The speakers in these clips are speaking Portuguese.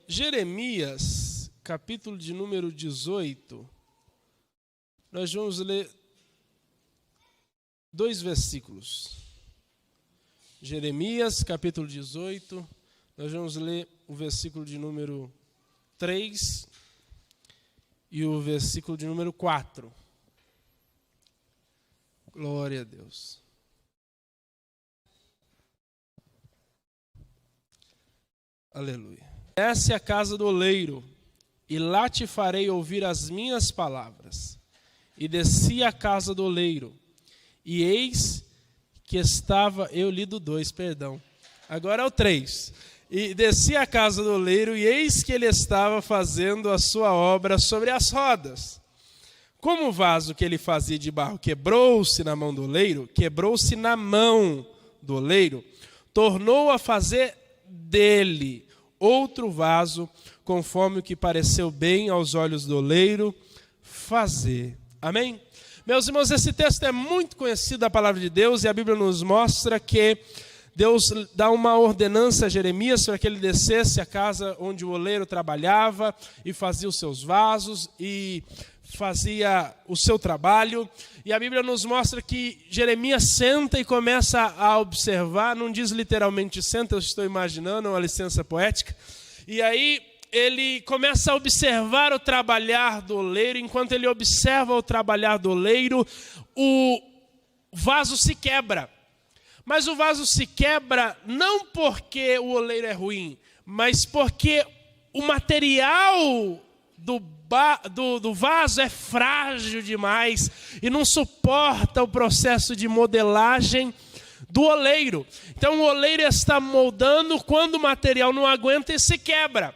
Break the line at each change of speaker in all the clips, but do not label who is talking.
Jeremias, capítulo de número 18, nós vamos ler 2 versículos. Jeremias, capítulo 18, nós vamos ler o versículo de número 3 e o versículo de número 4. Glória a Deus. Aleluia. Desce à casa do oleiro, e lá te farei ouvir as minhas palavras. E desci à casa do oleiro, e eis que estava... Eu li do 2, perdão. Agora é o 3. E desci à casa do oleiro, e eis que ele estava fazendo a sua obra sobre as rodas. Como o vaso que ele fazia de barro quebrou-se na mão do oleiro, quebrou-se na mão do oleiro, tornou a fazer dele outro vaso, conforme o que pareceu bem aos olhos do oleiro fazer. Amém? Meus irmãos, esse texto é muito conhecido da palavra de Deus, e a Bíblia nos mostra que Deus dá uma ordenança a Jeremias para que ele descesse à casa onde o oleiro trabalhava e fazia os seus vasos e fazia o seu trabalho. E a Bíblia nos mostra que Jeremias senta e começa a observar, não diz literalmente senta, eu estou imaginando, é uma licença poética. E aí ele começa a observar o trabalhar do oleiro. Enquanto ele observa o trabalhar do oleiro, o vaso se quebra. Mas o vaso se quebra não porque o oleiro é ruim, mas porque o material do vaso é frágil demais e não suporta o processo de modelagem do oleiro. Então o oleiro está moldando, quando o material não aguenta e se quebra.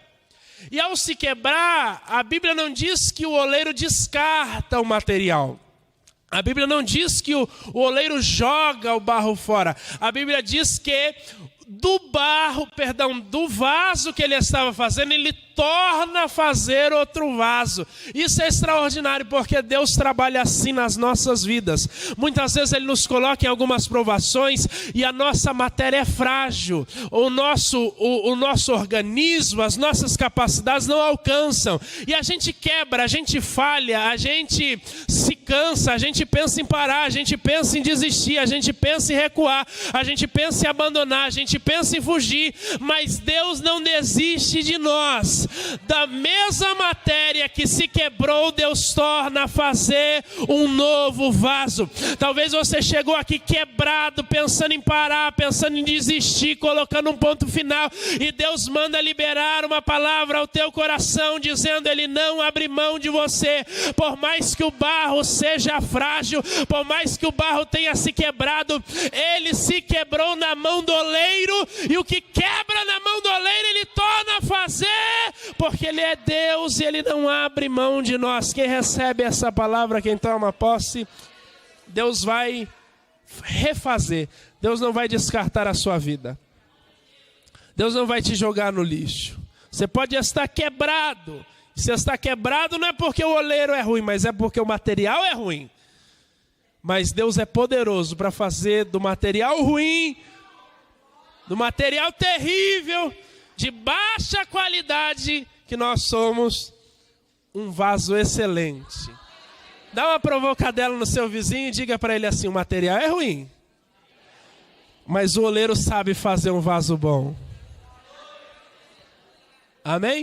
E ao se quebrar, a Bíblia não diz que o oleiro descarta o material. A Bíblia não diz que o oleiro joga o barro fora. A Bíblia diz que do vaso que ele estava fazendo, ele torna a fazer outro vaso. Isso é extraordinário, porque Deus trabalha assim nas nossas vidas. Muitas vezes ele nos coloca em algumas provações e a nossa matéria é frágil. O nosso organismo, as nossas capacidades não alcançam. E a gente quebra, a gente falha, a gente se cansa, a gente pensa em parar, a gente pensa em desistir, a gente pensa em recuar, a gente pensa em abandonar, a gente pensa em fugir. Mas Deus não desiste de nós. Da mesma matéria que se quebrou, Deus torna a fazer um novo vaso. Talvez você chegou aqui quebrado, pensando em parar, pensando em desistir, colocando um ponto final, e Deus manda liberar uma palavra ao teu coração, dizendo: Ele não abre mão de você. Por mais que o barro seja frágil, por mais que o barro tenha se quebrado, ele se quebrou na mão do oleiro, e o que quebra na mão do oleiro, ele torna a fazer, porque ele é Deus e ele não abre mão de nós. Quem recebe essa palavra, quem toma posse, Deus vai refazer. Deus não vai descartar a sua vida. Deus não vai te jogar no lixo. Você pode estar quebrado. Se está quebrado não é porque o oleiro é ruim, mas é porque o material é ruim. Mas Deus é poderoso para fazer do material ruim, do material terrível, de baixa qualidade que nós somos, um vaso excelente. Dá uma provocadela no seu vizinho e diga para ele assim: o material é ruim, mas o oleiro sabe fazer um vaso bom. Amém?